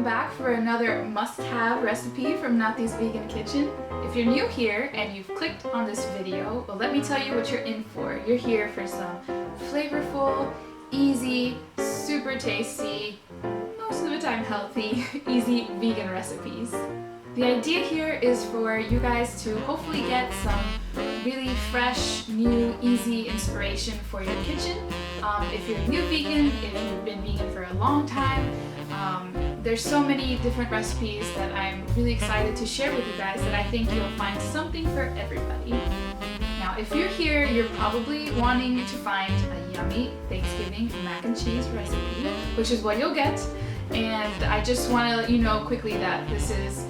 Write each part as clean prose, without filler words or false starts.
welcome back for another must-have recipe from Nathi's Vegan Kitchen. If you're new here and you've clicked on this video, well, let me tell you what you're in for. You're here for some flavorful, easy, super tasty, most of the time healthy, easy vegan recipes. The idea here is for you guys to hopefully get some really fresh, new, easy inspiration for your kitchen. If you're a new vegan, if you've been vegan for a long time, there's so many different recipes that I'm really excited to share with you guys that I think you'll find something for everybody. Now, if you're here, you're probably wanting to find a yummy Thanksgiving mac and cheese recipe, which is what you'll get. And I just want to let you know quickly that this is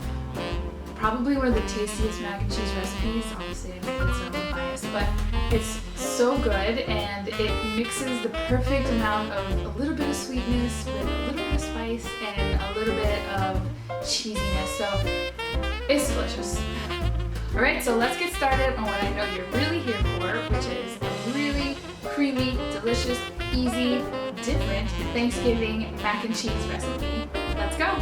probably one of the tastiest mac and cheese recipes. Obviously, I make it, so I'm biased, but it's so good and it mixes the perfect amount of a little bit of sweetness with a little bit of spice and a little bit of cheesiness. So it's delicious. All right, so let's get started on what I know you're really here for, which is a really creamy, delicious, easy, different Thanksgiving mac and cheese recipe. Let's go.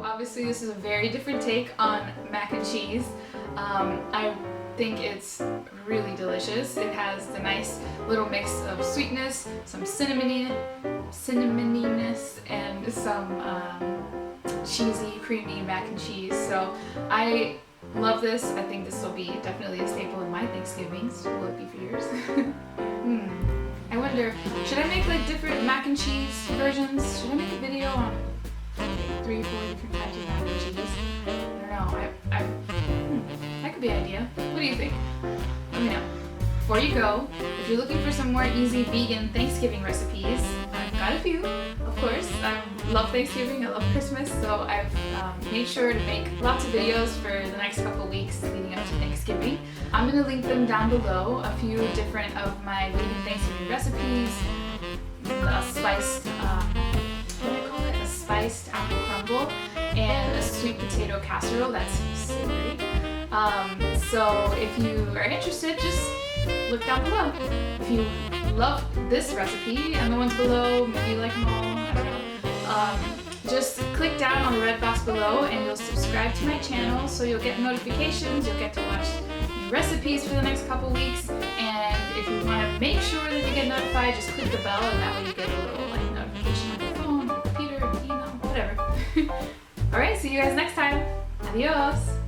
Obviously, this is a very different take on mac and cheese. I think it's really delicious. It has the nice little mix of sweetness, some cinnamoniness, and some cheesy, creamy mac and cheese. So I love this. I think this will be definitely a staple in my Thanksgivings. Will it be for yours? I wonder, should I make like different mac and cheese versions? Should I make a video on 3 or 4 different types of mac and cheese? I don't know. That could be an idea. What do you think? Let me know. Before you go, if you're looking for some more easy vegan Thanksgiving recipes, I've got a few, of course. I love Thanksgiving, I love Christmas, so I've made sure to make lots of videos for the next couple weeks leading up to Thanksgiving. I'm going to link them down below, a few different of my vegan Thanksgiving recipes, a spiced spiced apple crumble, and a sweet potato casserole that's savory. So if you are interested, just look down below. If you love this recipe and the ones below, maybe you like them all, I don't know, just click down on the red box below and you'll subscribe to my channel so you'll get notifications, you'll get to watch new recipes for the next couple weeks, and And if you want to make sure that you get notified, just click the bell, and that way you get a little like notification on your phone, your computer, email, whatever. Alright, see you guys next time. Adios!